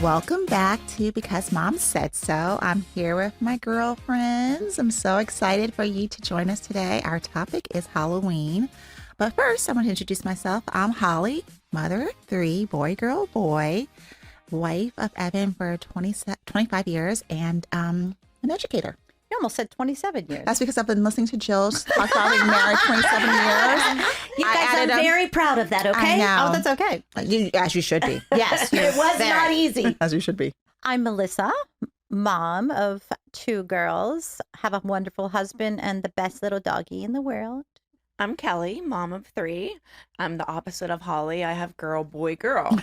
Welcome back to Because Mom Said So. I'm here with my girlfriends. I'm so excited for you to join us today. Our topic is Halloween. But first, I want to introduce myself. I'm Holly, mother of three, boy, girl, boy, wife of Evan for 25 years, and an educator. You almost said 27 years. That's because I've been listening to Jill talk about being married 27 years. You guys are very proud of that, okay? I know. Oh, that's okay. As you should be. Yes. It was not easy. As you should be. I'm Melissa, mom of two girls, have a wonderful husband and the best little doggy in the world. I'm Kelly, mom of three. I'm the opposite of Holly. I have girl, boy, girl.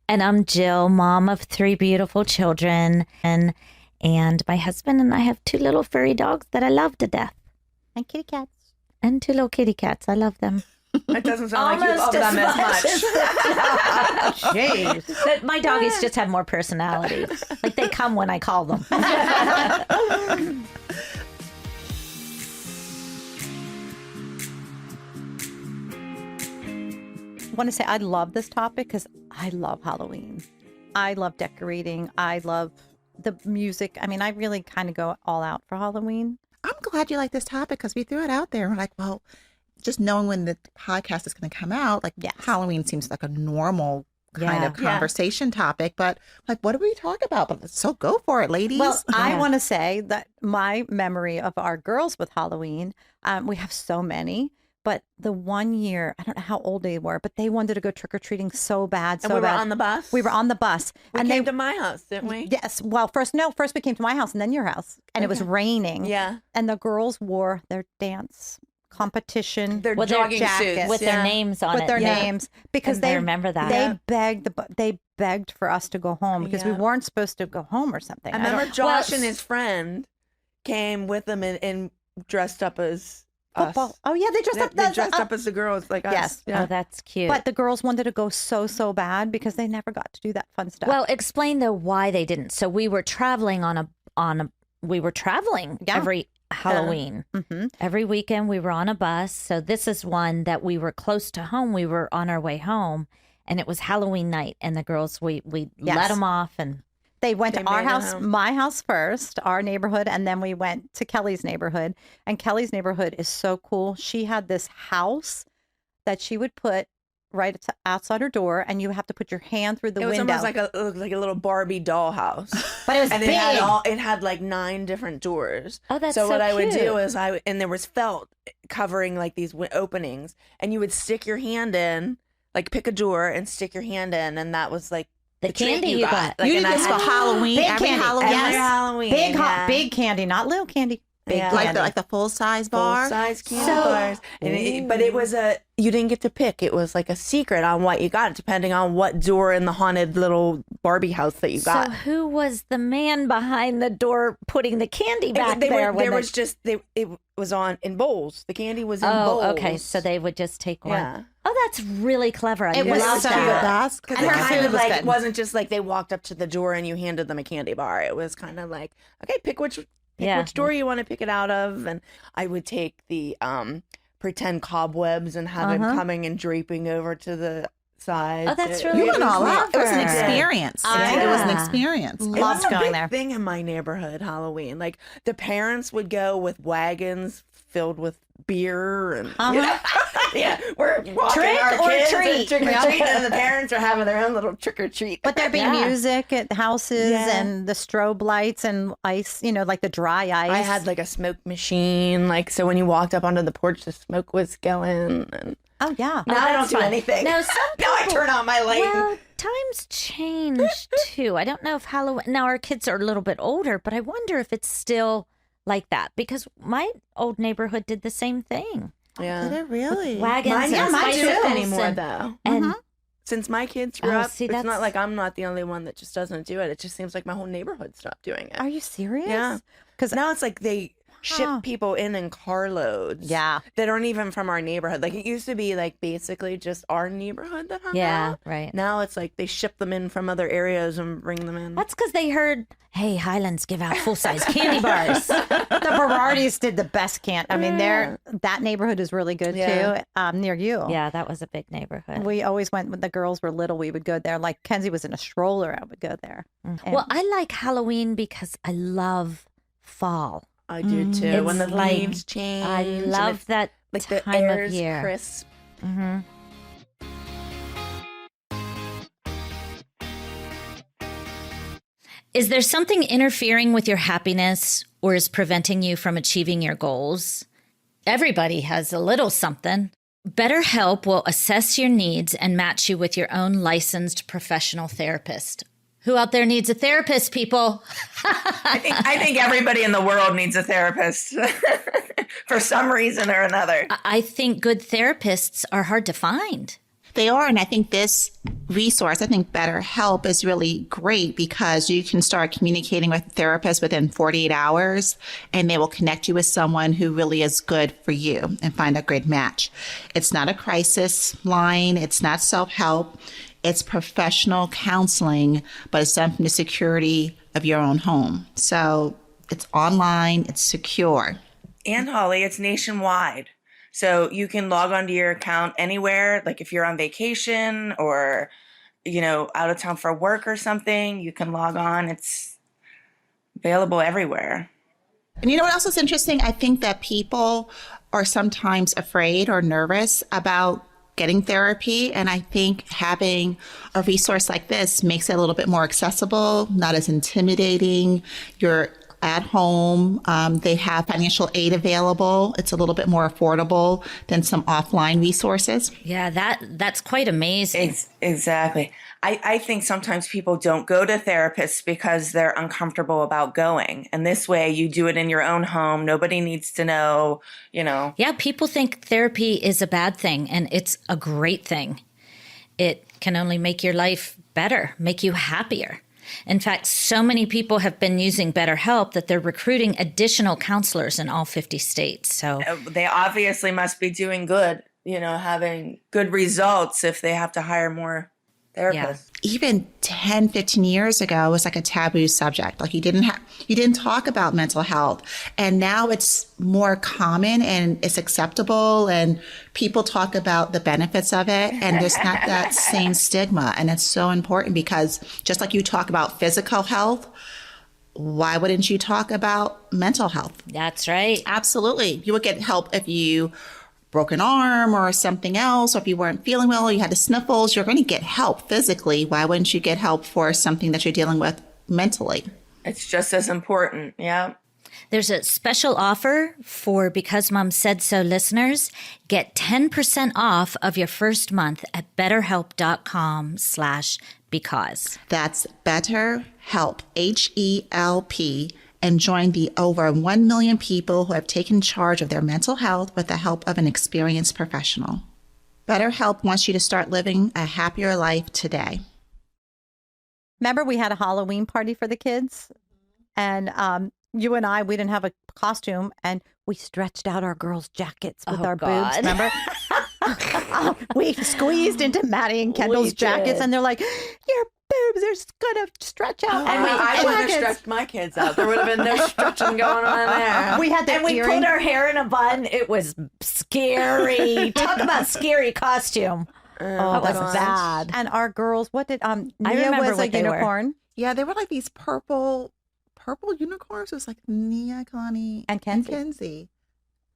And I'm Jill, mom of three beautiful children. And my husband and I have two little furry dogs that I love to death. And kitty cats. And two little kitty cats. I love them. It doesn't sound like you love them as much. Jeez. But my doggies just have more personality. Like they come when I call them. I want to say I love this topic because I love Halloween. I love decorating. I love the music. I mean, I really kind of go all out for Halloween. I'm glad you like this topic because we threw it out there. And we're like, well, just knowing when the podcast is going to come out, like Halloween seems like a normal kind of conversation topic. But like, what do we talk about? But so go for it, ladies. Well, I want to say that my memory of our girls with Halloween, we have so many. But the one year, I don't know how old they were, but they wanted to go trick-or-treating so bad, And we were on the bus? We were on the bus. We and came to my house, didn't we? Yes. Well, first we came to my house and then your house. And it was raining. Yeah. And the girls wore their dance competition. Their With their jogging jackets. suits. With their names on it. with their names. Because I remember that. They begged for us to go home because we weren't supposed to go home or something. I remember Josh and his friend came with them and dressed up as football. us. Oh, yeah. They dressed up. They dressed up as the girls, like us. Yes. Yeah. Oh, that's cute. But the girls wanted to go so bad because they never got to do that fun stuff. Well, explain though why they didn't. So we were traveling every Halloween. Mm-hmm. Every weekend we were on a bus. So this is one that we were close to home. We were on our way home and it was Halloween night and the girls, we let them off and they went to our made it house, home. my house first, our neighborhood, and then we went to Kelly's neighborhood. And Kelly's neighborhood is so cool. She had this house that she would put right outside her door, and you have to put your hand through the It was window. almost like a little Barbie doll house. but it was And big. it had like 9 different doors. Oh, that's so so what I would do cute. is and there was felt covering like these openings, and you would stick your hand in, like pick a drawer and stick your hand in, and that was like The treat candy you got. Like, you and did I this had- for Halloween, Big every candy. Halloween. Every Halloween, big candy, not little candy. Big Yeah. candy. Like the full size bar. full size candy So- bars. And but it was you didn't get to pick. It was like a secret on what you got, depending on what door in the haunted little Barbie house that you got. So who was the man behind the door putting the candy back They there? were, there was just it was on in bowls. The candy was in bowls. Oh, okay. So they would just take one. Yeah. Oh, that's really clever. I It was love so that. good. That's Because And it her kind food of was like good. it wasn't just like they walked up to the door and you handed them a candy bar. It was kind of like, okay, pick which door you want to pick it out of. And I would take the pretend cobwebs and have them coming and draping over to the sides. Oh, that's It- really You went all out. It was an clever. experience. Yeah. It was an experience. It Loved was a going big there. thing in my neighborhood, Halloween. Like the parents would go with wagons filled with beer and yeah, we're walking Trick our or kids treat. and trick or treat, and the parents are having their own little trick or treat. But there'd be Yeah. music at houses and the strobe lights and ice, like the dry ice. I had like a smoke machine, like so when you walked up onto the porch, the smoke was going. And Oh, yeah. now I don't that's do fun. anything. No, some now I people- turn on my light. Well, times change too. I don't know if Halloween. Now our kids are a little bit older, but I wonder if it's still like that because my old neighborhood did the same thing. yeah, Did it really? Wagons mine and don't do it bicycles anymore and, though. and Since my kids grew Oh, up, see, it's that's- not like I'm not the only one that just doesn't do it. It just seems like my whole neighborhood stopped doing it. Are you serious? Yeah. Because Now it's like they ship people in carloads. Yeah. That aren't even from our neighborhood. Like it used to be like basically just our neighborhood that hung out. Right. Now it's like they ship them in from other areas and bring them in. That's because they heard, hey, Highlands give out full-size candy bars. The Berardis did the best I mean, that neighborhood is really good too, near you. Yeah, that was a big neighborhood. We always went when the girls were little. We would go there. Like Kenzie was in a stroller, I would go there. And Well, I like Halloween because I love fall. I do too. It's When the like- leaves change. I and love it's, that like time the air's of year. crisp. Mm-hmm. Is there something interfering with your happiness or is preventing you from achieving your goals? Everybody has a little something. BetterHelp will assess your needs and match you with your own licensed professional therapist. Who out there needs a therapist, people? I think everybody in the world needs a therapist for some reason or another. I think good therapists are hard to find. They are, and I think this resource, I think BetterHelp is really great because you can start communicating with a therapist within 48 hours and they will connect you with someone who really is good for you and find a great match. It's not a crisis line. It's not self-help. It's professional counseling, but it's done from the security of your own home. So it's online, it's secure. And Holly, it's nationwide. So you can log onto your account anywhere, like if you're on vacation or, out of town for work or something, you can log on. It's available everywhere. And you know what else is interesting? I think that people are sometimes afraid or nervous about getting therapy. And I think having a resource like this makes it a little bit more accessible, not as intimidating. You're at home. They have financial aid available. It's a little bit more affordable than some offline resources. Yeah, that's quite amazing. Exactly. I think sometimes people don't go to therapists because they're uncomfortable about going. And this way you do it in your own home. Nobody needs to know, Yeah, people think therapy is a bad thing, and it's a great thing. It can only make your life better, make you happier. In fact, so many people have been using BetterHelp that they're recruiting additional counselors in all 50 states. So they obviously must be doing good, having good results if they have to hire more therapists. Yeah. Even 10, 15 years ago, it was like a taboo subject. Like you didn't talk about mental health. And now it's more common and it's acceptable and people talk about the benefits of it. And there's not that same stigma. And it's so important because just like you talk about physical health, why wouldn't you talk about mental health? that's right. Absolutely. You would get help if you broke an arm or something else, or if you weren't feeling well, or you had the sniffles, you're going to get help physically. Why wouldn't you get help for something that you're dealing with mentally? It's just as important. Yeah. There's a special offer for Because Mom Said So listeners. Get 10% off of your first month at betterhelp.com/because. That's BetterHelp, HELP, and join the over 1 million people who have taken charge of their mental health with the help of an experienced professional. BetterHelp wants you to start living a happier life today. Remember, we had a Halloween party for the kids, and you and we didn't have a costume, and we stretched out our girls' jackets with our boobs. Remember? We squeezed into Maddie and Kendall's jackets, and they're like, "Your boobs are gonna stretch out." And I would have stretched my kids out. There would have been no stretching going on there. We had the We earring. put our hair in a bun. It was scary. Talk about scary costume. Oh, that's gosh. bad. And our girls, what did Nia remember was what a they were. unicorn, Yeah, they were like these purple unicorns. It was like Nia, Connie, and Kenzie. Kenzie.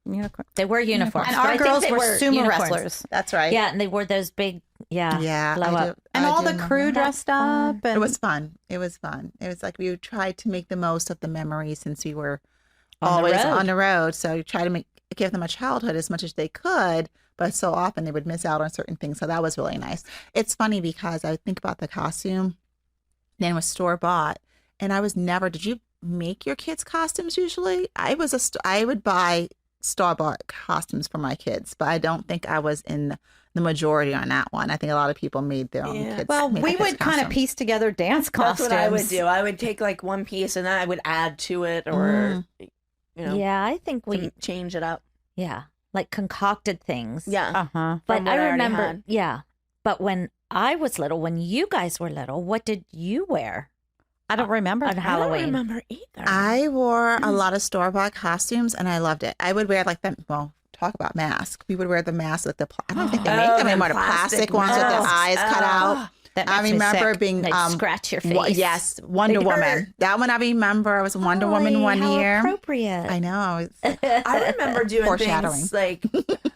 Unicorn. They were uniforms. And but I our think girls they were sumo unicorns. wrestlers. That's right. Yeah, and they wore those big, Yeah. blow up. And all the crew remember. dressed up. And It was fun. It was like we tried to make the most of the memories since we were On the always road. on the road. So you try to give them a childhood as much as they could, but so often they would miss out on certain things. So that was really nice. It's funny because I think about the costume, then it was store bought, and I was never. Did you make your kids' costumes usually? I would buy store-bought costumes for my kids, but I don't think I was in the majority on that one. I think a lot of people made their own kids. well, made we their kids' would kind of costumes. piece together dance That's costumes. what I would do. I would take like one piece and then I would add to it or Yeah, I think we to change it up. Yeah, like concocted things. Yeah. But what I I already remember, had. yeah. But when I was little, when you guys were little, what did you wear I don't remember. on I Halloween? don't remember either. I wore a lot of store-bought costumes, and I loved it. I would wear like the, well, talk about masks. We would wear the masks with the, I don't think they make them anymore, the plastic ones with the eyes cut out. That I makes me remember sick. being, They'd scratch your face. yes, Wonder They'd Woman. hurt. That one I remember. I was Wonder Woman one how year. appropriate. I know. I was, I remember doing Foreshadowing. things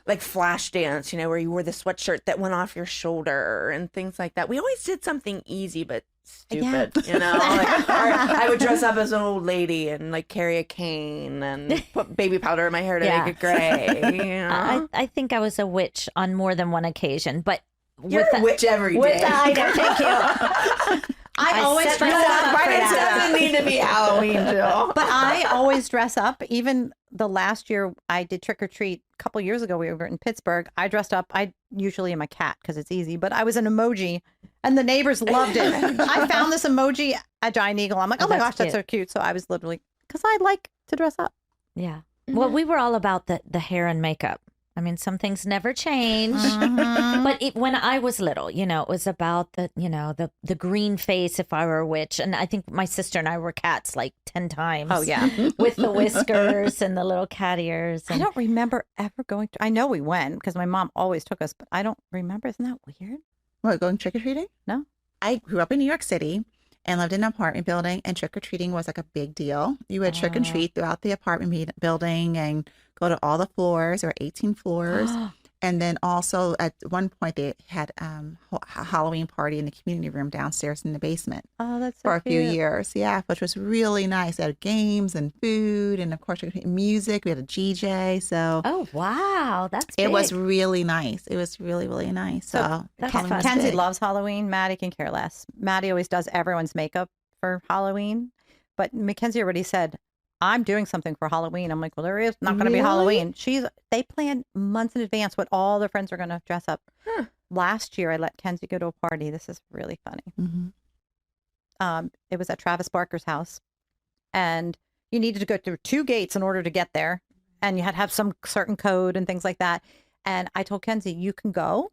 like flash dance, where you wore the sweatshirt that went off your shoulder and things like that. We always did something easy but stupid, Like, or I would dress up as an old lady and like carry a cane and put baby powder in my hair to Yeah. make it gray. I think I was a witch on more than one occasion, but You're a witch every with day. the item, thank you. I always set dress myself up up for for It that. doesn't need to be Halloween, Jill. But I always dress up. Even the last year I did trick or treat a couple years ago, we were in Pittsburgh. I dressed up. I usually am a cat because it's easy, but I was an emoji and the neighbors loved it. I found this emoji at Giant Eagle. I'm like, oh my That's gosh, that's so cute. So I was literally, because I like to dress up. Yeah. Well, we were all about the hair and makeup. I mean, some things never change. But when I was little, it was about the green face if I were a witch. And I think my sister and I were cats like 10 times. Oh, yeah. With the whiskers and the little cat ears. I And don't remember ever going to, I know we went because my mom always took us, but I don't remember. Isn't that weird? what, going trick-or-treating? No. I grew up in New York City and lived in an apartment building, and trick-or-treating was like a big deal. You would trick and treat throughout the apartment building and go to all the floors. There were 18 floors. And then also at one point they had a Halloween party in the community room downstairs in the basement Oh, that's so for a few cute. years. Yeah, which was really nice. They had games and food, and of course music. We had a DJ, so oh, wow. That's it was big. really nice. It was really, really nice. So that's Halloween fun. was Kenzie big. loves Halloween. Maddie can care less. Maddie always does everyone's makeup for Halloween. But Mackenzie already said, I'm doing something for Halloween. I'm like, well, there is not going to be Really? Halloween. They plan months in advance what all their friends are going to dress up. Huh. Last year, I let Kenzie go to a party. This is really funny. Mhm. It was at Travis Barker's house, and you needed to go through 2 gates in order to get there, and you had to have some certain code and things like that. And I told Kenzie, you can go,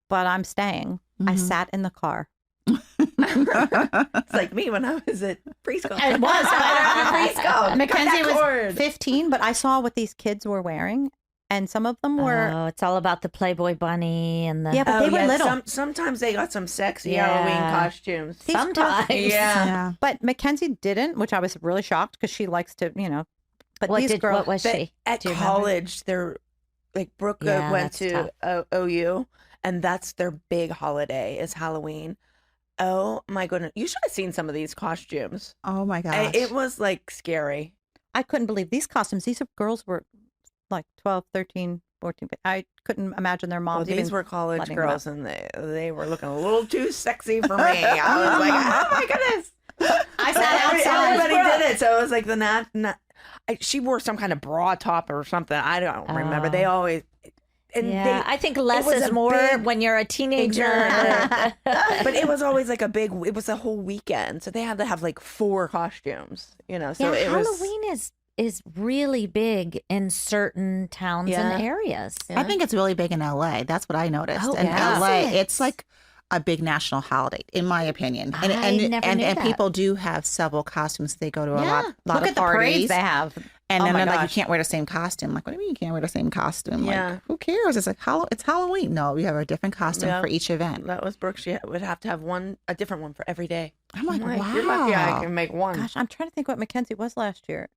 but I'm staying. I Mhm. sat in the car. It's like me when I was at preschool. It was. preschool. Mackenzie was 15, but I saw what these kids were wearing, and some of them were. Oh, it's all about the Playboy bunny and the. Yeah, but they were little. Sometimes they got some sexy Yeah. Halloween costumes. These girls- Sometimes. Yeah. Yeah. But Mackenzie didn't, which I was really shocked because she likes to, But these girls, what was she? At Do you remember? college, they're like Brooke Yeah, went that's to OU, and that's their big holiday is Halloween. Oh my goodness! You should have seen some of these costumes. Oh my gosh. It was like scary. I couldn't believe these costumes. These girls were like 12, 13, 14. I couldn't imagine their Well, moms. these even were college letting them girls, and they were looking a little too sexy for me. I was like, oh my goodness! I sat outside. Everybody did it, so it was like she wore some kind of bra top or something. I don't remember. They always. And Yeah, I think less was is a more big- when you're a teenager. but it was always like it was a whole weekend, so they had to have like 4 costumes, So Yeah, it was. Halloween is really big in certain towns Yeah. and areas. I think it's really big in LA. That's what I noticed. Oh, in yeah. LA, Is it? it's like a big national holiday, in my opinion. And I never knew and that. people do have several costumes. They go to a lot Look of at the parties. parades they have. And Oh then my they're like, you gosh. can't wear the same costume. Like, what do you mean you can't wear the same costume? Yeah. Like, who cares? It's like it's Halloween. No, you have a different costume Yeah. for each event. That was Brooke. She would have to have a different one for every day. I'm like, wow. You're lucky I can make one. Gosh, I'm trying to think what Mackenzie was last year.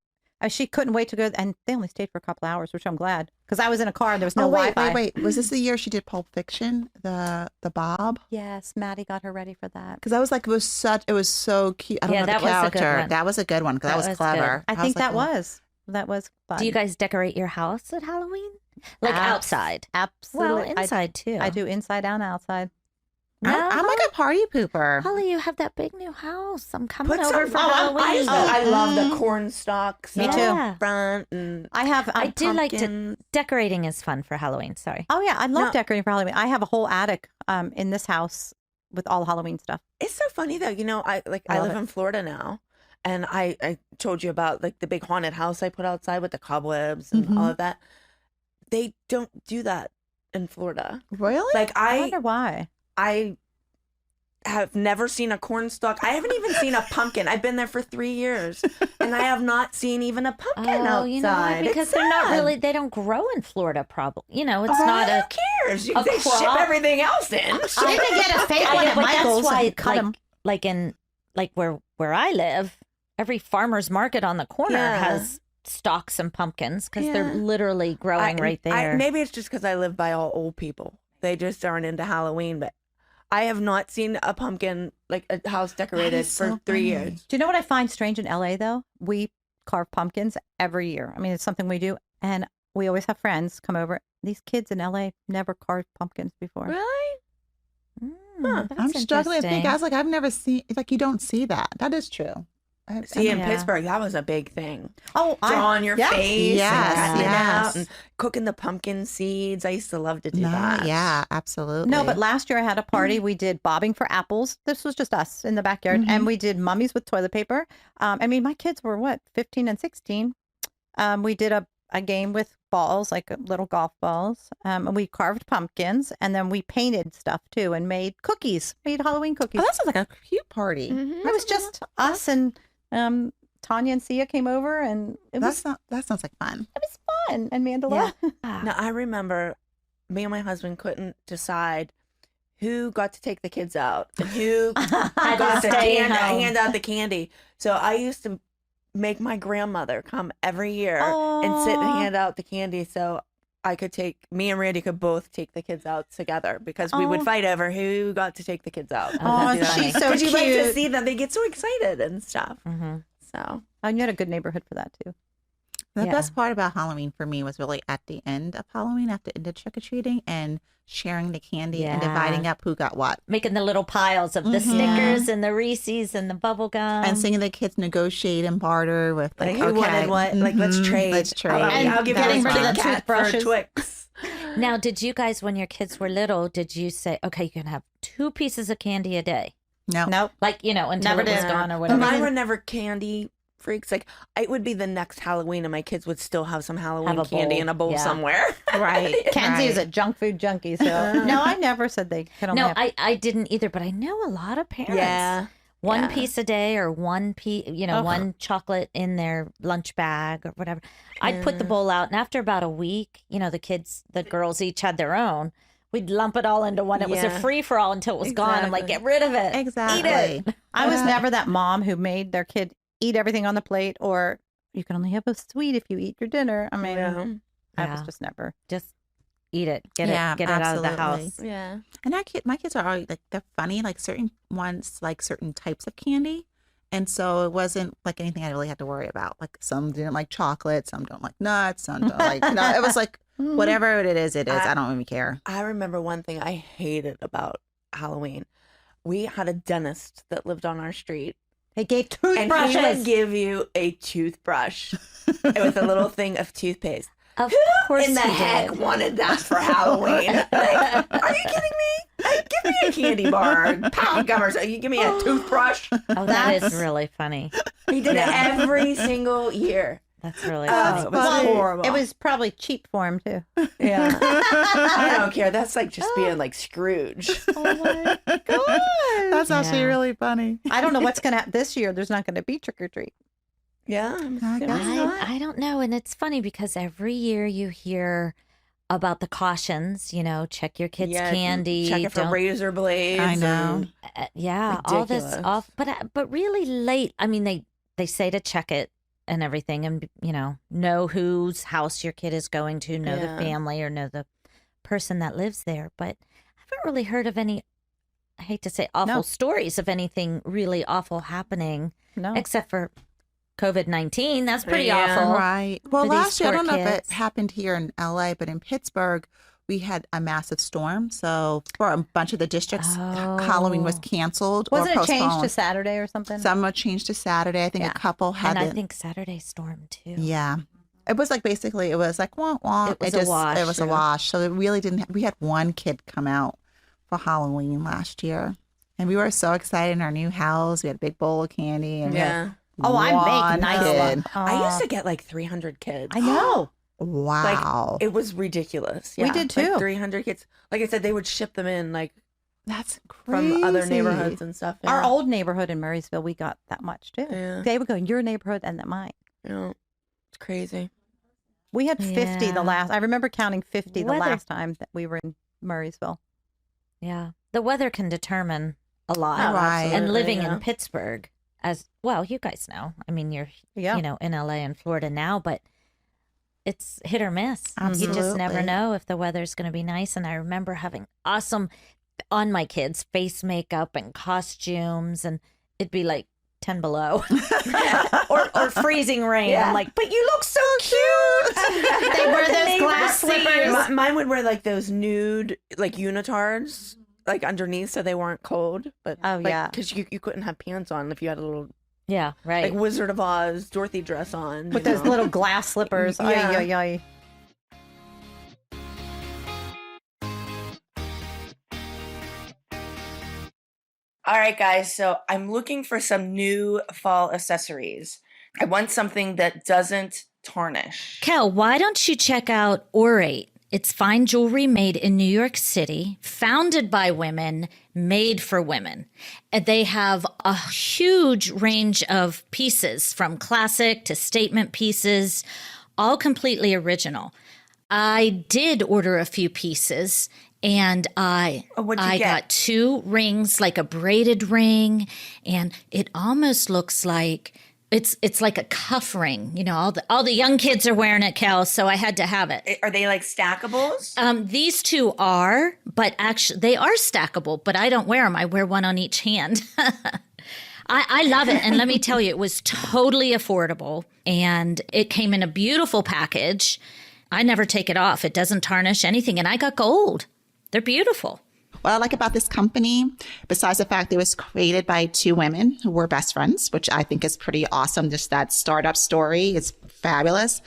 She couldn't wait to go, and they only stayed for a couple hours, which I'm glad because I was in a car and there was no Oh, wait, Wi-Fi. wait. Was this the year she did Pulp Fiction, the Bob? Yes, Maddie got her ready for that. Because I was like, it was so cute. I don't Yeah, know that the was a good character. one. That was a good one because That that was was clever. I was think like, that was fun. Do you guys decorate your house at Halloween? Like outside? Absolutely. Well, inside too. I do inside and outside. I'm like a party pooper. Holly, you have that big new house. I'm coming Put over some. for I Halloween. love the corn stalks. Me out too. Yeah. Front and I have. I do like to pumpkins. decorating is fun for Halloween. Sorry. Oh yeah, I love No. decorating for Halloween. I have a whole attic in this house with all Halloween stuff. It's so funny though. I I love live it. in Florida now, And I told you about like the big haunted house I put outside with the cobwebs and all of that. They don't do that in Florida. Really? Like I wonder why. I have never seen a cornstalk. I haven't even seen a pumpkin. I've been there for 3 years, and I have not seen even a pumpkin outside. You know what? Because It's they're not sad. really, they don't grow in Florida, probably. You know, it's not Who a. cares? a They ship crop. everything else in. They can get a fake one at but that's Michael's why, and cut 'em. like where I live, every farmer's market on the corner Yeah. has stalks and pumpkins because Yeah. they're literally growing right there. Maybe it's just because I live by all old people. They just aren't into Halloween, but I have not seen a pumpkin, like a house decorated is for so 3 funny. years. Do you know what I find strange in LA though? We carve pumpkins every year. I mean, it's something we do, and we always have friends come over. These kids in LA never carved pumpkins before. Really? That's I'm struggling to think. interesting. I was like, I've never seen, like, you don't see that. That is true. See, in Yeah. Pittsburgh, that was a big thing. Oh, Drawing your face Yes, and cutting it yes. out and cooking the pumpkin seeds. I used to love to do No, that. yeah, absolutely. No, but last year I had a party. We did bobbing for apples. This was just us in the backyard. And we did mummies with toilet paper. I mean, my kids were what, 15 and 16. We did a game with balls, like little golf balls. And we carved pumpkins. And then we painted stuff too and made cookies, made Halloween cookies. Oh, that sounds like a cute party. It was just us and Tanya and Sia came over and it was That sounds like fun. fun. And Mandela. Now, I remember me and my husband couldn't decide who got to take the kids out and who got to stay hand out the candy. So I used to make my grandmother come every year and sit and Aw. hand out the candy so me and Randy could both take the kids out together because we would Oh. fight over who got to take the kids out. Oh, that's she's funny. so Because you like to cute. see them. They get so excited and stuff. Mhm. So Oh, you had a good neighborhood for that too. The Yeah. best part about Halloween for me was really at the end of Halloween, after the trick or treating and sharing the candy and Yeah. dividing up who got what. Making the little piles of the Snickers and the Reese's and the bubble gum. And seeing the kids negotiate and barter with like, who wanted what? Like, let's trade. Let's trade. I'll give you getting this rid of Kit the Kat for toothbrushes. Twix. Now, did you guys, when your kids were little, did you say, okay, you can have 2 pieces of candy a day? No. Nope. Like, you know, until Never it was did. gone or But whatever. mine were never candy freaks. Like, it would be the next Halloween and my kids would still have some Halloween Have a candy bowl. in a bowl Yeah. somewhere. Right. Kenzie is right. a junk food junkie, so no, I never said they could only No, have. I didn't either, but I know a lot of parents. Yeah. One Yeah. piece a day or one piece, one chocolate in their lunch bag or whatever. I'd put the bowl out, and after about a week, the girls each had their own. We'd lump it all into one. It was a Yeah. free for all until it was gone. I'm like, Exactly. get rid of it. Exactly. Eat it. I was never that mom who made their kid eat everything on the plate, or you can only have a sweet if you eat your dinner. I mean, Yeah. I was Yeah. just never. Just eat it. Get Yeah, it out of the absolutely. house. Yeah. And my kids are always like, they're funny, like certain ones, like certain types of candy. And so it wasn't like anything I really had to worry about. Like some didn't like chocolate, some don't like nuts, some don't like, it was like, whatever it is, I don't even care. I remember one thing I hated about Halloween. We had a dentist that lived on our street. They gave And he toothbrushes. would give you a toothbrush with a little thing of toothpaste. Of Who course in the he heck did. wanted that for Halloween? Like, are you kidding me? Like, give me a candy bar, or pound gum, or something. You give me a toothbrush. Oh, that is really funny. He did it every single year. That's really Oh, funny. it was horrible. It was probably cheap for him too. Yeah. I don't care. That's like just being like Scrooge. Oh my god! That's actually Yeah. really funny. I don't know what's gonna happen this year. There's not going to be trick or treat. Yeah. I guess I don't know. And it's funny because every year you hear about the cautions, check your kids' candy. Check it for don't- razor blades. I know. yeah, all this Ridiculous. off. But really late. I mean, they say to check it and everything and, know whose house your kid is going to, know Yeah. the family or know the person that lives there. But I haven't really heard of any, I hate to say awful No. stories of anything really awful happening, No. except for COVID-19. That's pretty Yeah. awful. Right. Well, for these last year, I poor don't know if it kids. happened here in LA, but in Pittsburgh, we had a massive storm. So for a bunch of the districts, Halloween was Oh. canceled Wasn't or it changed to postponed. Saturday or something? Some were changed to Saturday. I think Yeah. a couple had And I it. think Saturday storm too. Yeah. It was like basically, it was like, wah, wah. It was a wash, It was a yeah. wash. So it really didn't, we had one kid come out for Halloween last year. And we were so excited in our new house. We had a big bowl of candy. And we had Yeah. Oh, I one make nice kid. ones. I used to get like 300 kids. I know. Wow. Like, it was ridiculous. We Yeah, did too. Like 300 kids. Like I said, they would ship them in like That's crazy. from other neighborhoods and stuff. Our Yeah. old neighborhood in Murraysville, we got that much too. Yeah. They would go in your neighborhood and then mine. Yeah. It's crazy. We had 50 the Yeah. last. I remember counting 50 the Weather- last time that we were in Murraysville. Yeah. The weather can determine a lot. Oh, Right. And absolutely, living yeah. in Pittsburgh, as well, you guys know. I mean, you're, Yeah. you know, in LA and Florida now, but it's hit or miss. You just never Absolutely. know if the weather's going to be nice. And I remember having awesome on my kids face makeup and costumes, and it'd be like 10 below or freezing rain. Yeah. I'm like, but you look so cute. They wear those glass slippers. Mine would wear like those nude like unitards like underneath so they weren't cold. But Oh, yeah. because you couldn't have pants on if you had a little Yeah, right. like Wizard of Oz Dorothy dress on. With you those know. little glass slippers. Yeah. Ay, ay, ay. All right, guys. So I'm looking for some new fall accessories. I want something that doesn't tarnish. Kel, why don't you check out Orate? It's fine jewelry made in New York City, founded by women, made for women. And they have a huge range of pieces from classic to statement pieces, all completely original. I did order a few pieces and what'd you I get? got 2 rings, like a braided ring, and it almost looks like it's like a cuff ring. You know, all the young kids are wearing it, Kel, so I had to have it. Are they like stackables? These 2 are, but actually they are stackable, but I don't wear them. I wear one on each hand. I love it. And let me tell you, it was totally affordable and it came in a beautiful package. I never take it off. It doesn't tarnish anything. And I got gold. They're beautiful. What I like about this company, besides the fact it was created by 2 women who were best friends, which I think is pretty awesome. Just that startup story is fabulous.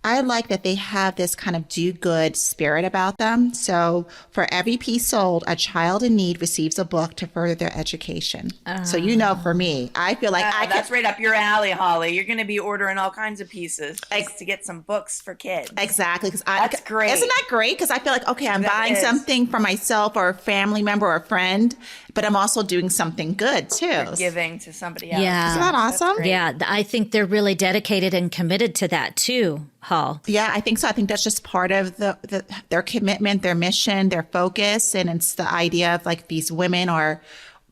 I like that they have this kind of do-good spirit about them. So for every piece sold, a child in need receives a book to further their education. So you know, for me, I feel like I That's can right up your alley, Holly. You're going to be ordering all kinds of pieces just to get some books for kids. exactly because That's great. Isn't that great? Because I feel like okay, I'm That buying is. something for myself or a family member or a friend, but I'm also doing something good too. Giving to somebody else. Yeah. Isn't that awesome? great. Yeah, I think they're really dedicated and committed to that too, Hall. Yeah, I think so. I think that's just part of their commitment, their mission, their focus. And it's the idea of like these women are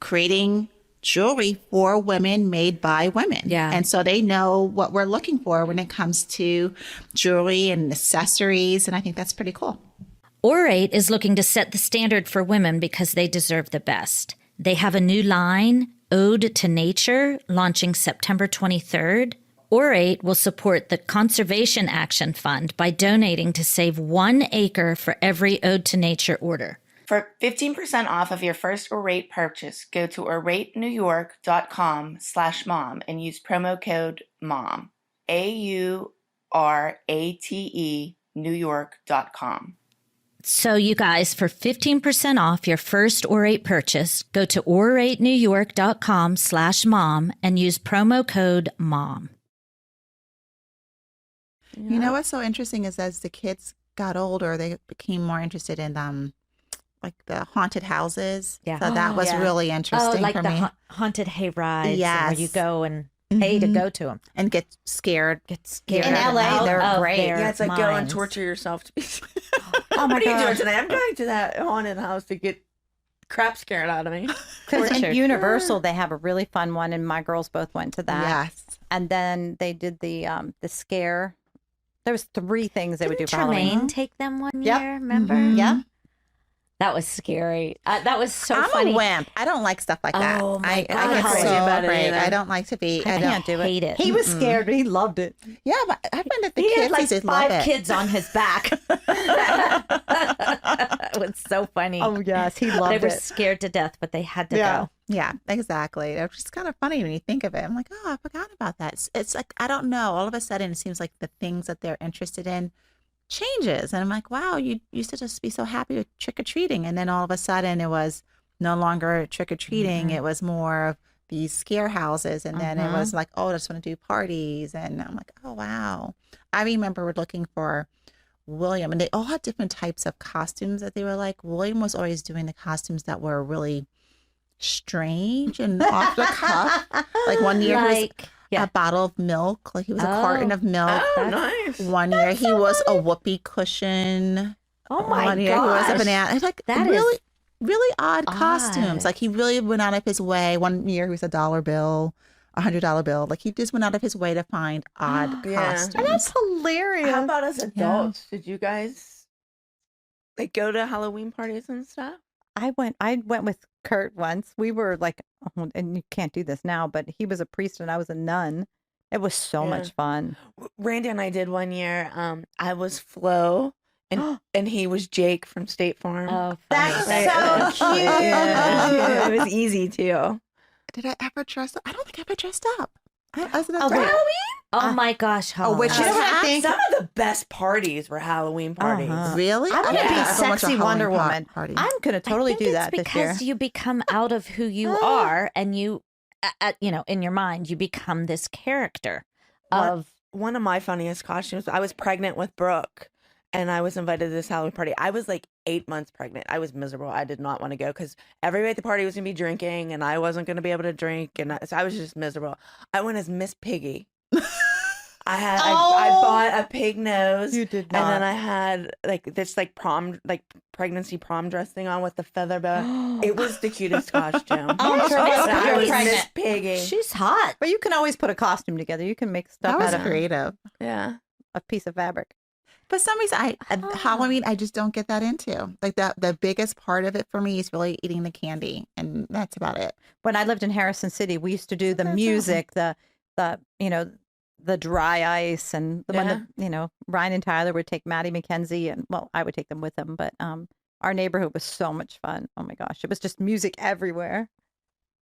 creating jewelry for women made by women. Yeah. And so they know what we're looking for when it comes to jewelry and accessories. And I think that's pretty cool. Orate is looking to set the standard for women because they deserve the best. They have a new line, Ode to Nature, launching September 23rd. Orate will support the Conservation Action Fund by donating to save 1 acre for every Ode to Nature order. For 15% off of your first Orate purchase, go to oratenewyork.com/mom and use promo code MOM. AURATE Newyork.com. So you guys, for 15% off your first Orate purchase, go to oratenewyork.com/mom and use promo code MOM. You know what's so interesting is as the kids got older, they became more interested in like the haunted houses. Yeah. So that was yeah. really interesting for me. haunted hay rides Yes. where you go and pay to Mhm. go to them. And get scared. Get scared. In out LA, they're of great. their Yeah, it's like go and minds. torture yourself to be. Oh my What are you doing gosh. today? I'm going to that haunted house to get crap scared out of me. Because Tortured. in Universal, they have a really fun one, and my girls both went to that. Yes. And then they did the scare. There was 3 things they would do Didn't for Halloween. Tremaine take them one Yep. year? Remember? Mhm. Yeah. That was scary. That was so I'm funny. a wimp. I don't like stuff like that. Oh, my I God. get Crazy so about it afraid. either. I don't like to be. I I don't. Can't do hate it. He was scared, but he loved it. Yeah, but I find that the He kids had like just love 5 it. kids on his back. It was so funny. Oh yes, he They loved were it. scared to death, but they had to Yeah. go. Yeah, exactly. It's just kind of funny when you think of it. I'm like, oh, I forgot about that. It's like I don't know. All of a sudden, it seems like the things that they're interested in changes, and I'm like, wow, you used to just be so happy with trick or treating, and then all of a sudden, it was no longer trick or treating. It was more of these scare houses, and then it was like, oh, I just want to do parties, and I'm like, oh wow. I remember looking for William, and they all had different types of costumes that they were like. William was always doing the costumes that were really strange and off the cuff. Like one year he was a bottle of milk, like he was a carton of milk. Oh, nice. One year he was a whoopee cushion. Oh my One year he was a gosh. banana. It's like That really, is really odd costumes. odd. Like he really went out of his way. One year he was a $1 bill, $100 bill. Like he just went out of his way to find odd Yeah. costumes. And that's hilarious. How about as adults? Did you guys like go to Halloween parties and stuff? I went with Kurt once. We were like, oh, and you can't do this now, but he was a priest and I was a nun. It was so much fun. Randy and I did one year. I was Flo, and he was Jake from State Farm. Oh, That's funny. so cute. Yeah. It was easy too. Did I ever dress up? I don't think I ever dressed up. I was Oh, wait. Oh my gosh, Oh, which Holly. is what I think? Some of the best parties were Halloween parties. Really? I'm gonna I be never went to a sexy Halloween Wonder Woman. party. I'm gonna totally I think do that it's this year. because you become out of who you are, and you, in your mind, you become this character of. One of my funniest costumes, I was pregnant with Brooke, and I was invited to this Halloween party. I was like 8 months pregnant. I was miserable. I did not want to go because everybody at the party was going to be drinking, and I wasn't going to be able to drink, and so I was just miserable. I went as Miss Piggy. I bought a pig nose. You did And not. then I had like this pregnancy prom dress thing on with the feather boa. It was the cutest costume. I'm sure it was. And I You're was pregnant. Miss Piggy. She's hot. But you can always put a costume together. You can make stuff That was out of creative. Yeah. a piece of fabric. For some reason, Halloween, I just don't get that into. Like the biggest part of it for me is really eating the candy, and that's about it. When I lived in Harrison City, we used to do the music, the the dry ice, and the one that Ryan and Tyler would take Maddie McKenzie, and well, I would take them with them. But our neighborhood was so much fun. Oh my gosh, it was just music everywhere.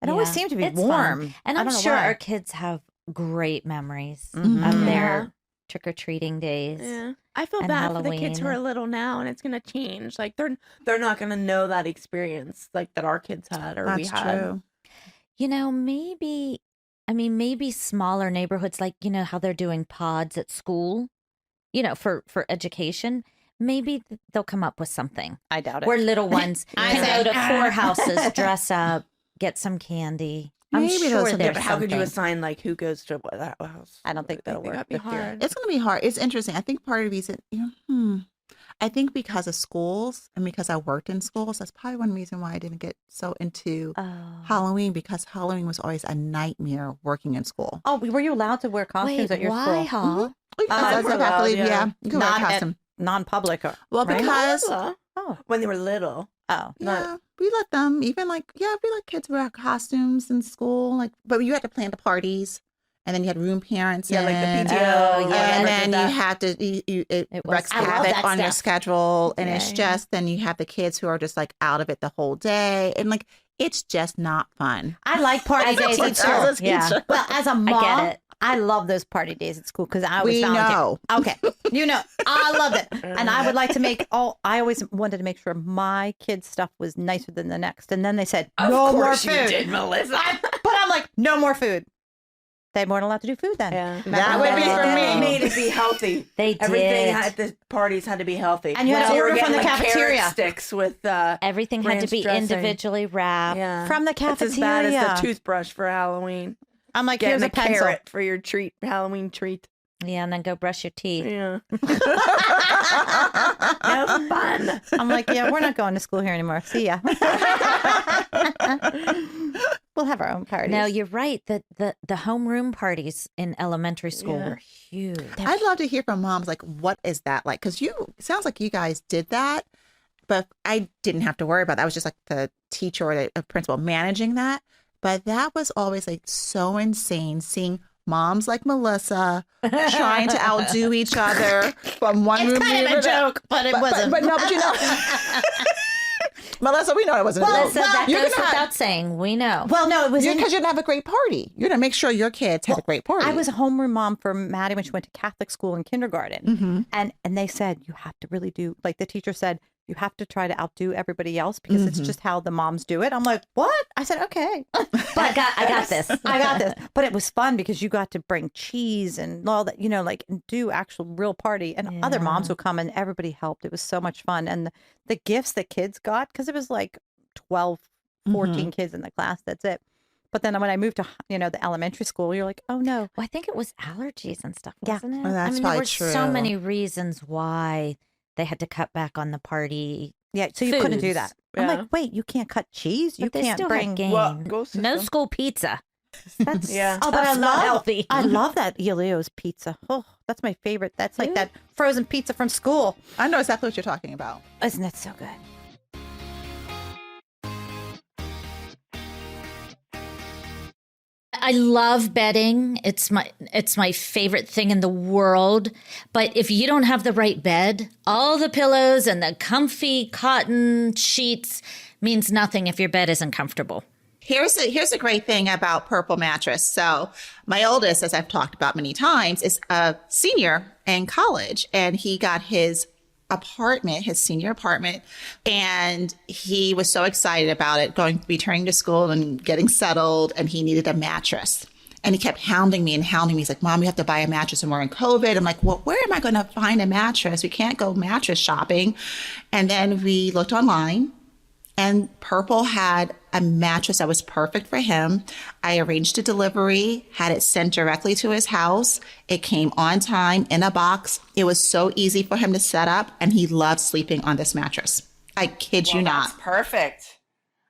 It always Yeah, seemed to be it's warm, fun. And I I'm don't know sure why. our kids have great memories Mhm. of Yeah. their trick or treating days. Yeah. I feel And bad for the kids who Halloween. are little now, and it's gonna change. Like they're not gonna know that experience like that our kids had or we That's had. true. Maybe smaller neighborhoods, like, how they're doing pods at school, for education. Maybe they'll come up with something I doubt it. where little ones I can say- go to 4 houses, dress up, get some candy. I'm Maybe sure those- Yeah, there's but how could you something. assign like who goes to what that house? I don't think that'll work that'd be this year. hard. It's going to be hard. It's interesting. I think part of the reason, I think because of schools and because I worked in schools, that's probably one reason why I didn't get so into Oh. Halloween, because Halloween was always a nightmare working in school. Oh, were you allowed to wear costumes Wait, at your why, school? Hall? I we're allowed, believe, yeah. yeah. You can wear a Not at costume. non-public, Well, right? because Oh, When they were little. oh, yeah, we let them even we let kids wear costumes in school, but you had to plan the parties, and then you had room parents, Yeah, like in, the PTO. Oh, and yeah, then you had to it It was- wreaks I love havoc that on your stuff. schedule, and Yeah, it's yeah. just then you have the kids who are just out of it the whole day, and it's just not fun. I like party As a days at teacher, school. yeah. Well, as a mom, I get it. I love those party days at school because I was We volunteer. know. Okay, I love it, and I would like to make I always wanted to make sure my kids' stuff was nicer than the next, and then they said no more food. Melissa. But I'm like, no more food. They weren't allowed to do food then. Yeah. That would be for They me. made it be healthy. They Everything did. at the parties had to be healthy. And you had to So we were order from getting, the cafeteria. carrot sticks with Everything had to ranch be dressing. individually wrapped. Yeah. From the It's as bad as cafeteria. the toothbrush for Halloween. I'm like, Getting here's a a pencil. carrot for your Halloween treat. Yeah, and then go brush your teeth. Yeah. No fun. I'm like, yeah, we're not going to school here anymore. See ya. We'll have our own parties. No, you're right. The homeroom parties in elementary school Yeah. were huge. I'd love to hear from moms, what is that like? Because it sounds like you guys did that, but I didn't have to worry about that. I was just the teacher or the principal managing that. But that was always so insane seeing moms like Melissa trying to outdo each other from one room it's kind to of a the- joke, but it wasn't. But no, but Melissa, we know it wasn't a joke. Melissa, that You're goes gonna have- without saying. We know. Well, no, it was because you're gonna have a great party. You're gonna make sure your kids have a great party. I was a homeroom mom for Maddie when she went to Catholic school in kindergarten. Mhm. And they said, you have to really do, the teacher said, You have to try to outdo everybody else because it's just how the moms do it. I'm like, what? I said, okay. But I got this. I got this. But it was fun because you got to bring cheese and all that, like do actual real party. And other moms would come and everybody helped. It was so much fun. And the gifts that kids got, because it was like 12, 14 kids in the class. That's it. But then when I moved to, the elementary school, you're like, oh no. Well, I think it was allergies and stuff, Yeah. wasn't it? Oh, that's there probably were true. so many reasons why they had to cut back on the party. Yeah, so you couldn't do foods. that. I'm Yeah. like, wait, you can't cut cheese? You But they can't still bring had game. Well, go No system. school pizza. That's Yeah. Oh, but I not love healthy. I love that Elio's pizza. Oh, that's my favorite. That's like that frozen pizza from school. I know exactly what you're talking about. Isn't that so good? I love bedding. It's my favorite thing in the world. But if you don't have the right bed, all the pillows and the comfy cotton sheets means nothing if your bed isn't comfortable. Here's a great thing about Purple Mattress. So my oldest, as I've talked about many times, is a senior in college, and he got his senior apartment, and he was so excited about it, returning to school and getting settled, and he needed a mattress. And he kept hounding me. He's like, Mom, you have to buy a mattress, and we're in COVID. I'm like, well, where am I going to find a mattress? We can't go mattress shopping. And then we looked online, and Purple had a mattress that was perfect for him. I arranged a delivery, had it sent directly to his house. It came on time in a box. It was so easy for him to set up, and he loved sleeping on this mattress. I kid you not. That's perfect.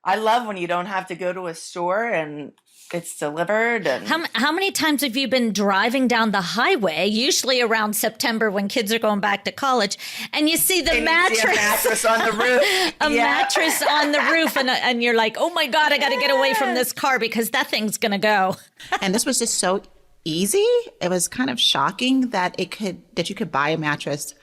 I love when you don't have to go to a store and it's delivered. And How many times have you been driving down the highway, usually around September when kids are going back to college, and you see the mattress, a mattress on the roof, mattress on the roof, and you're like, oh my God, I got to get away from this car because that thing's going to go. And this was just so easy. It was kind of shocking that you could buy a mattress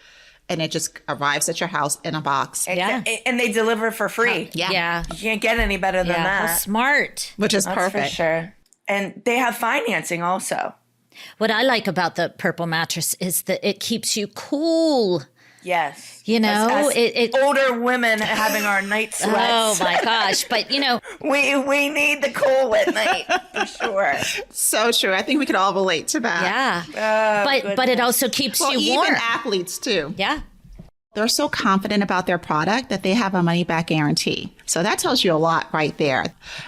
and it just arrives at your house in a box, and they deliver for free. Yeah. You can't get any better than How that. smart. which is That's perfect. for sure. And they have financing also. What I like about the Purple mattress is that it keeps you cool. Yes. As it older women having our night sweats. Oh my gosh. But we need the cool at night for sure. So true. I think we could all relate to that. yeah. But it also keeps you warm. Even athletes too. Yeah. They're so confident about their product that they have a money back guarantee. So that tells you a lot right there.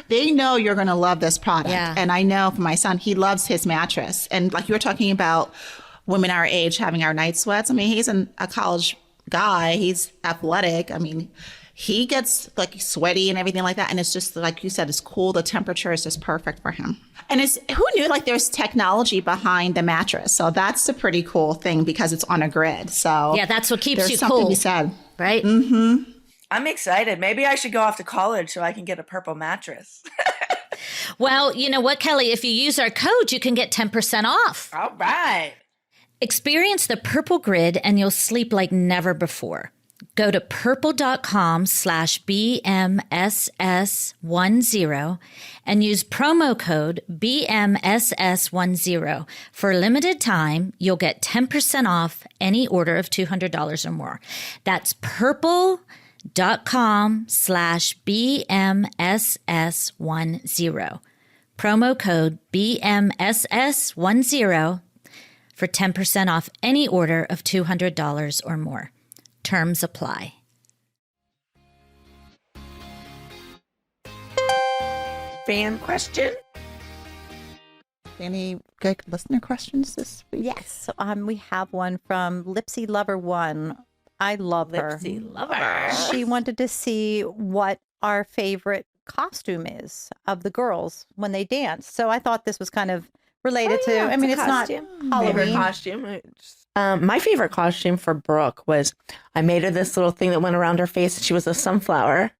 They know you're going to love this product. Yeah. And I know for my son, he loves his mattress. And like you were talking about women our age having our night sweats. I mean, he's a college guy. He's athletic. I mean, he gets like sweaty and everything like that. And it's just like you said, it's cool. The temperature is just perfect for him. And who knew like there's technology behind the mattress. So that's a pretty cool thing because it's on a grid. So Yeah, that's what keeps there's you something cool. to be said. Right? Mm-hmm. I'm excited. Maybe I should go off to college so I can get a Purple mattress. Well, you know what, Kelly? If you use our code, you can get 10% off. All right. Experience the Purple Grid and you'll sleep like never before. Go to purple.com/BMSS10 and use promo code BMSS10. For a limited time, you'll get 10% off any order of $200 or more. That's purple.com/BMSS10. Promo code BMSS10 for 10% off any order of $200 or more. Terms apply. Fan question? Any good listener questions this week? Yes. We have one from Lipsy Lover 1. I love her. Lipsy Lover. She wanted to see what our favorite costume is of the girls when they dance. So I thought this was kind of related to, I mean, it's not Favorite Halloween. costume. My favorite costume for Brooke was I made her this little thing that went around her face. She was a sunflower.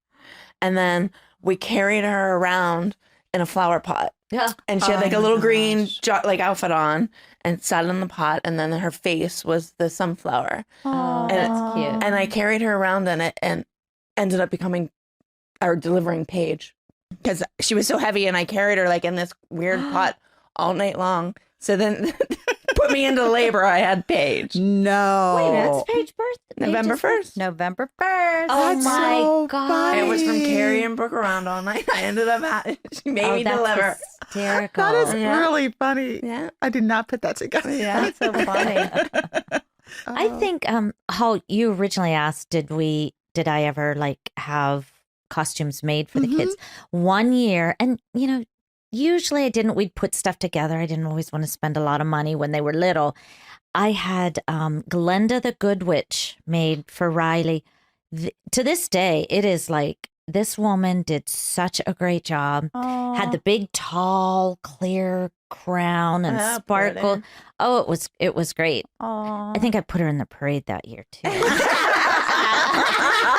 And then we carried her around in a flower pot. Yeah. And she had like a little green outfit on and sat in the pot. And then her face was the sunflower. Oh, And that's cute. And I carried her around in it and ended up becoming our delivering page because she was so heavy and I carried her like in this weird pot all night long. So then put me into labor, I had Paige. No. Wait, that's Paige's birthday. November 1st. November 1st. Oh That's my so God. funny. It was from carrying Brooke around all night. I ended up she made me that's deliver. hysterical. That is Yeah. really funny. Yeah. I did not put that together. Yeah. That's so funny. I think how you originally asked, did I ever like have costumes made for the kids? One year, and usually I didn't. We'd put stuff together. I didn't always want to spend a lot of money when they were little. I had Glenda the Good Witch made for Riley. To this day, it is like this woman did such a great job. Had the big, tall, clear crown and sparkle. Pretty. Oh, it was great. Aww. I think I put her in the parade that year too. Because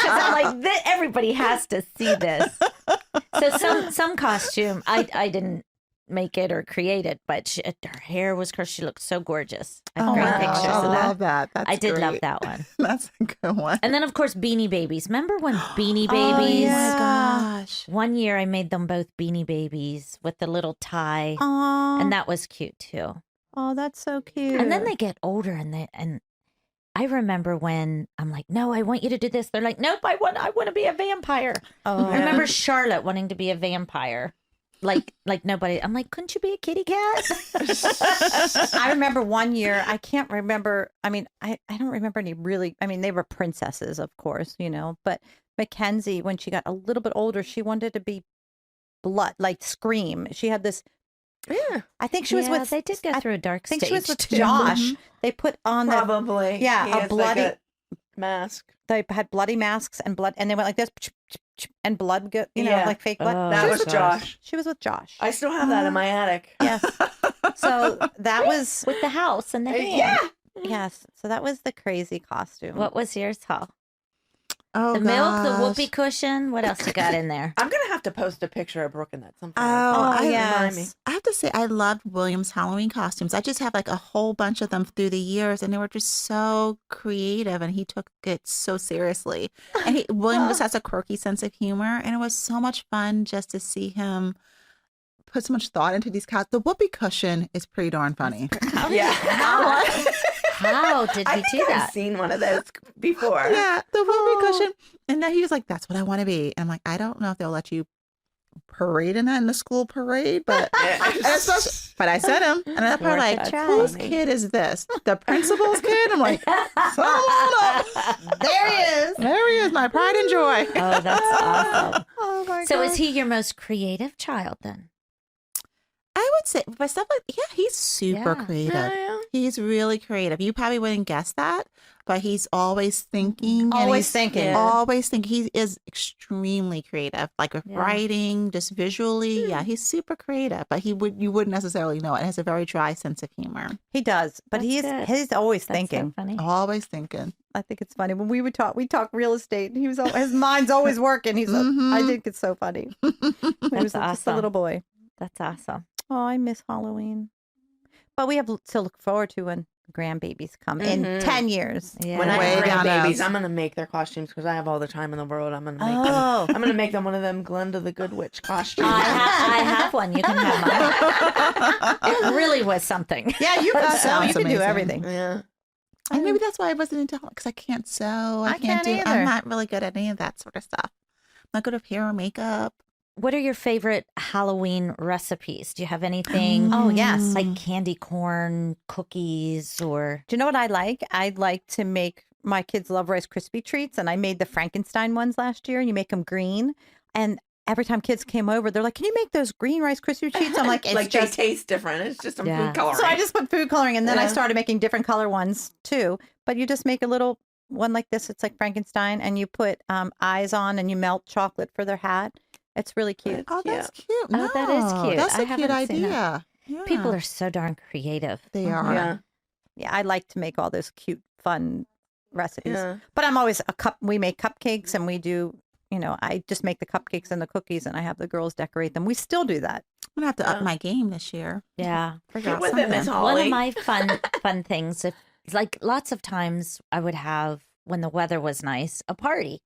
I'm like, everybody has to see this. So some costume, I didn't make it or create it, but her hair was cursed. She looked so gorgeous. I have great pictures I of that. love that. That's I did love great. that one. That's a good one. And then, of course, Beanie Babies. Remember when Beanie Oh Babies? my gosh. One year I made them both Beanie Babies with the little tie. Aww. And that was cute too. Oh, that's so cute. And then they get older and I remember when I'm like, no, I want you to do this. They're like, nope, I want to be a vampire. Oh, I remember Charlotte wanting to be a vampire. Like nobody. I'm like, couldn't you be a kitty cat? I remember one year, I can't remember. I mean, I don't remember any really, I mean, they were princesses, of course, but Mackenzie, when she got a little bit older, she wanted to be blood, like Scream. She had this, I think she was with, They did go through a dark I think stage. she was with too. Josh. They put on that, Probably. Yeah, He a has, bloody- like, a mask. they had bloody masks and blood, and they went like this, and blood, Yeah. like fake blood. Oh, That she was with Josh. She was with Josh. I still have that in my attic. Yes. So that was, With the house and the hand. Yeah. yes. So that was the crazy costume. What was yours, Hal? Oh, The milk, the gosh. whoopee cushion. What else you got in there? I'm going to have to post a picture of Brooke in that sometime. Oh, Remind me. yes. I have to say, I loved William's Halloween costumes. I just have like a whole bunch of them through the years, and they were just so creative, and he took it so seriously. And William just has a quirky sense of humor, and it was so much fun just to see him put so much thought into these costumes. The whoopee cushion is pretty darn funny. Yeah. How did I he do think I've that? seen one of those before. Yeah, the whoopee cushion. And then he was like, that's what I want to be. And I'm like, I don't know if they'll let you parade in that in the school parade, but and especially, but I said him, and I'm probably like, That's whose funny. kid is this? The principal's kid? I'm like, someone up. There he is. There he is, my pride and joy. Oh, that's awesome. Oh my So God. is he your most creative child then? I would say, but stuff like, yeah, he's super Yeah. creative. Yeah. He's really creative. You probably wouldn't guess that, but he's always thinking. and Always he's thinking. Yeah. Always thinking. He is extremely creative, like with Yeah. writing, just visually. Yeah, he's super creative, but you wouldn't necessarily know it. He has a very dry sense of humor. He does, but That's good. he's always That's thinking. so funny. Always thinking. I think it's funny when we talk real estate. And he was his mind's always working. He's I think it's so funny. He was just a awesome. little boy. That's awesome. Oh, I miss Halloween, but we have to look forward to when grandbabies come in Mhm. 10 years. Yeah. When I Way have down grandbabies, out. I'm gonna make their costumes because I have all the time in the world. I'm gonna make them. Oh, I'm gonna make them one of them Glenda the Good Witch costumes. I have one. You can have mine. It really was something. yeah, you can sounds you can do amazing. everything. Yeah. And maybe that's why I wasn't into because I can't sew. I can't either. I'm not really good at any of that sort of stuff. I'm not good at hair or makeup. What are your favorite Halloween recipes? Do you have anything Oh, yes. like candy corn cookies or? Do you know what I like? I like to make my kids love Rice Krispie treats, and I made the Frankenstein ones last year. And you make them green, and every time kids came over, they're like, "Can you make those green Rice Krispie treats?" I'm like, "It's Like just." they taste different. It's just some Yeah. food coloring. So I just put food coloring, and then I Yeah. started making different color ones too. But you just make a little one like this. It's like Frankenstein, and you put eyes on, and you melt chocolate for their hat. It's really cute. Oh, that's cute. Oh, that is No, cute. That's I a cute haven't seen idea. Yeah. People are so darn creative. They are. Yeah. Yeah, I like to make all those cute, fun recipes. Yeah. But I'm always we make cupcakes, and we do. I just make the cupcakes and the cookies, and I have the girls decorate them. We still do that. I'm gonna have to up Yeah. my game this year. Yeah. Figure out Get with it, Miss something. One Holly. of my fun things, like lots of times I would have, when the weather was nice, a party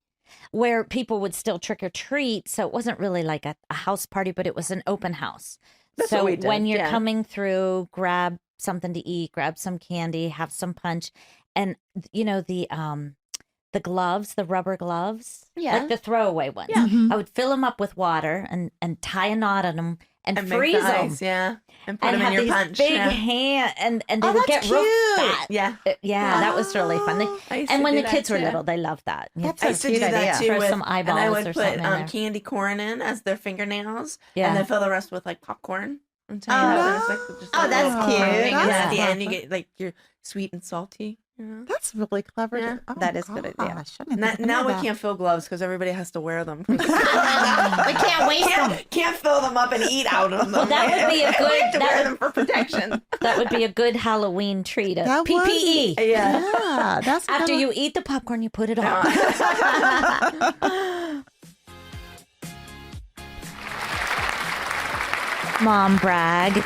where people would still trick or treat. So it wasn't really like a house party, but it was an open house. That's so what we did, when you're yeah. coming through, grab something to eat, grab some candy, have some punch. And the gloves, the rubber gloves, like the throwaway ones. Yeah. I would fill them up with water and tie a knot on them and freeze make the them. ice, and put them have in your these punch. big hand, and they would get that's real cute. fat. Yeah. Yeah, that was really fun. I used And to when do the that kids were too. little, they loved that. That's I a used to cute do that idea. too. Throw with, some eyeballs and I or would put something in there. candy corn in as their fingernails, Yeah. and then fill the rest with like popcorn. I'm Oh, telling you, there's like just oh, like that's little cute. popcorn thing, and That's at the end you fun. get like your sweet and salty. You know? That's really clever. Yeah. Oh, That is a good idea. gosh, I didn't think of Now we that. can't fill gloves because everybody has to wear them. We can't waste them. Can't fill them up and eat out of them. Well, that would be a We good. have to That wear would, them for protection. that would be a good Halloween treat. A That PPE. would- Yeah, that's After kinda- you eat the popcorn, you put it on. Mom brag.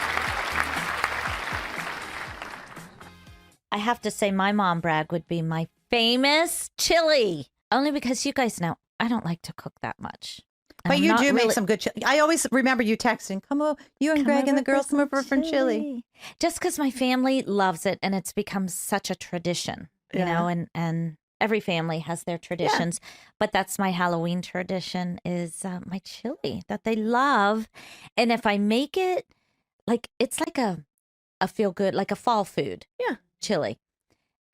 I have to say, my mom brag would be my famous chili. Only because you guys know I don't like to cook that much. And But I'm you not do make really- some good chili. I always remember you texting, come over, you and Greg and the girls come over for chili. Just because my family loves it and it's become such a tradition, you Yeah. know, and every family has their traditions. But that's my Halloween tradition is my chili that they love. And if I make it, like, it's like a feel good, like a fall food. Yeah. Chili.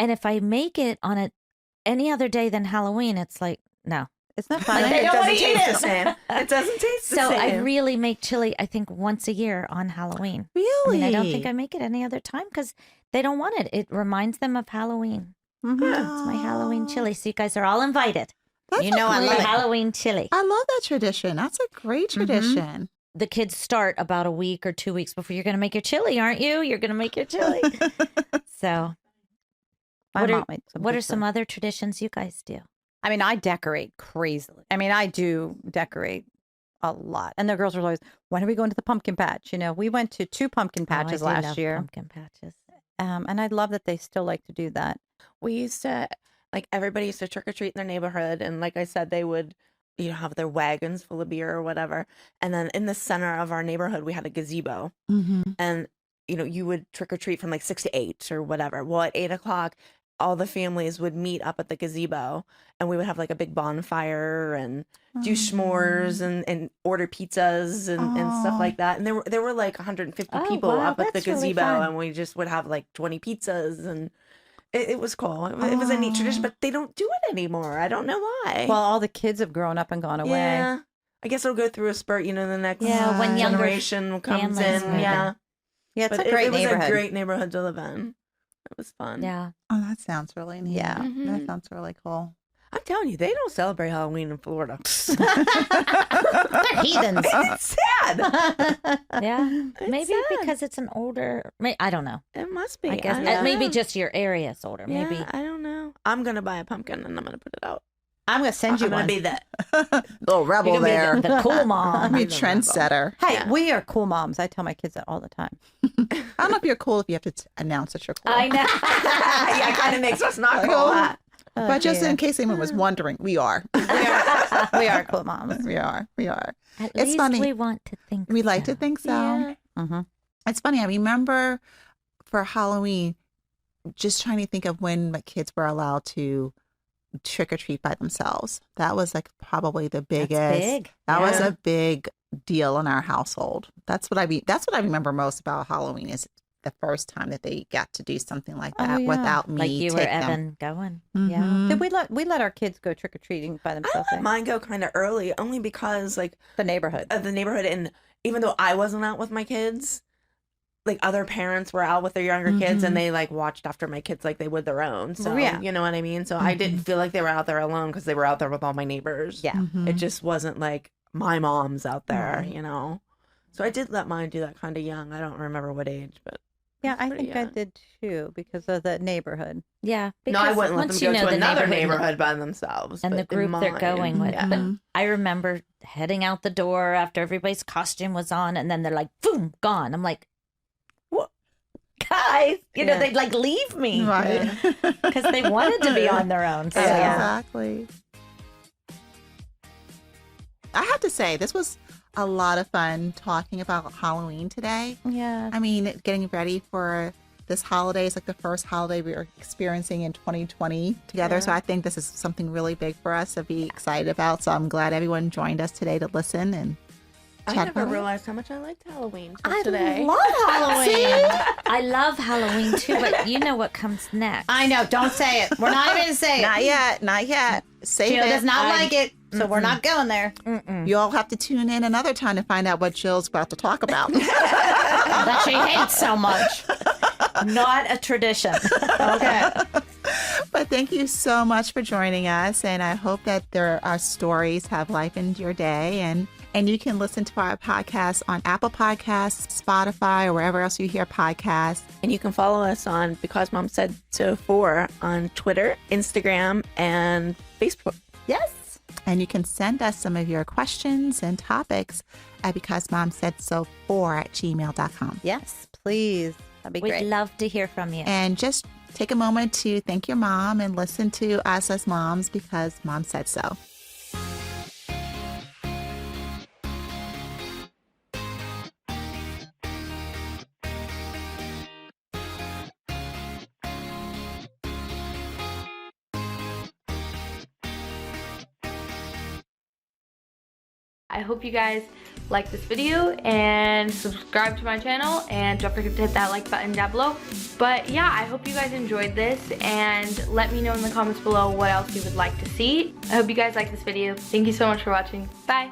And if I make it on any other day than Halloween, it's like, no. It's not fun. They It don't wanna doesn't eat taste it. the same. It doesn't taste the So same. I really make chili, I think, once a year on Halloween. Really? I mean, I don't think I make it any other time because they don't want it. It reminds them of Halloween. Mhm. It's my Halloween chili. So you guys are all invited. That's You know I a My love great- it. Halloween chili. I love that tradition. That's a great tradition. The kids start about a week or 2 weeks before. You're going to make your chili, aren't you? You're going to make your chili. So My what mom are, made some what good are some chili. other traditions you guys do? I mean, I decorate crazily. I mean, I do decorate a lot. And the girls are always, when are we going to the pumpkin patch? You know, we went to 2 pumpkin Oh, I patches do last love year. Pumpkin patches. And I love that they still like to do that. We used to, like, everybody used to trick or treat in their neighborhood, and like I said, they would, have their wagons full of beer or whatever. And then in the center of our neighborhood, we had a gazebo, Mm-hmm. and you would trick or treat from like 6 to 8 or whatever. Well, at 8 o'clock, all the families would meet up at the gazebo, and we would have like a big bonfire and do s'mores and order pizzas and stuff Aw. like that. And there were like 150 Oh, people wow, up at the that's really gazebo, fun. and we just would have like 20 pizzas, and it was cool. It was a neat tradition, but they don't do it anymore. I don't know why. Well, all the kids have grown up and gone away. yeah, I guess it'll go through a spurt. The next Yeah, when younger generation comes families in. move Yeah, Yeah, it's but a great it was neighborhood. a great neighborhood to live in. It was fun. Yeah. Oh, that sounds really neat. Yeah. That Mhm. sounds really cool. I'm telling you, they don't celebrate Halloween in Florida. They're heathens. It's sad. Yeah. It's Maybe sad. because it's an older, I don't know. It must be. I guess don't know. maybe just your area is older. Yeah, Maybe. I don't know. I'm gonna buy a pumpkin and I'm gonna put it out. I'm going to send you I'm gonna one. be that. Little rebel You're gonna there. be the cool mom. I'm a Be the rebel. trendsetter. Hey, Yeah. we are cool moms. I tell my kids that all the time. I don't know if you're cool if you have to announce that you're cool. I know. Yeah, it kind of makes us not cool. Huh? Oh, But just dear. in case anyone was wondering, we are. we are cool moms. We are. We are. At It's least funny. we want to think. We like so. to think so. Yeah. Mm-hmm. It's funny. I remember for Halloween, just trying to think of when my kids were allowed to trick or treat by themselves. That was like probably the biggest. That's big. That was Yeah. a big deal in our household. That's what I remember most about Halloween is the first time that they got to do something like Oh, that yeah. without me Like you or take them. Evan going. Mhm. Yeah. Did we let our kids go trick or treating by I themselves? let mine go kind of early, only because like The neighborhood. of the neighborhood, and even though I wasn't out with my kids, like other parents were out with their younger kids, Mhm. and they like watched after my kids like they would their own. So Yeah. you know what I mean. So I didn't feel like they were out there alone because they were out there with all my neighbors. Yeah. Mhm. It just wasn't like my mom's out there, Right. So I did let mine do that kind of young. I don't remember what age, but Yeah, I pretty think I young. did too because of the neighborhood. Yeah. No, I because wouldn't let them once go you know to the another neighborhood neighborhood by themselves. and the but in group they're mine, going with. yeah. But Mhm. I remember heading out the door after everybody's costume was on, and then they're like, boom, gone. I'm like, what? Guys, Yeah. they'd like leave me. Right. Because they wanted to be on their own. So. Yeah. Exactly. I have to say, this was a lot of fun talking about Halloween today. Yeah. I mean, getting ready for this holiday is like the first holiday we are experiencing in 2020 together. So I think this is something really big for us to be excited about. So I'm glad everyone joined us today to listen and I chat never about it. realized how much I liked Halloween till I today. love Halloween. I love Halloween too, but you know what comes next. I know. Don't say it. We're not even going to say it. Not yet. Not yet. Save Jill it. does not like it, so we're not going there. You all have to tune in another time to find out what Jill's about to talk about. That she hates so much. Not a tradition. Okay. But thank you so much for joining us. And I hope that our stories have life in your day. And you can listen to our podcast on Apple Podcasts, Spotify, or wherever else you hear podcasts. And you can follow us on Because Mom Said So 4 on Twitter, Instagram, and Facebook. Yes. And you can send us some of your questions and topics at becausemomsaidso4@gmail.com. Yes, please. That'd be We'd great. love to hear from you. And just take a moment to thank your mom and listen to us as moms because mom said so. I hope you guys like this video and subscribe to my channel, and don't forget to hit that like button down below. But yeah, I hope you guys enjoyed this, and let me know in the comments below what else you would like to see. I hope you guys like this video. Thank you so much for watching. Bye.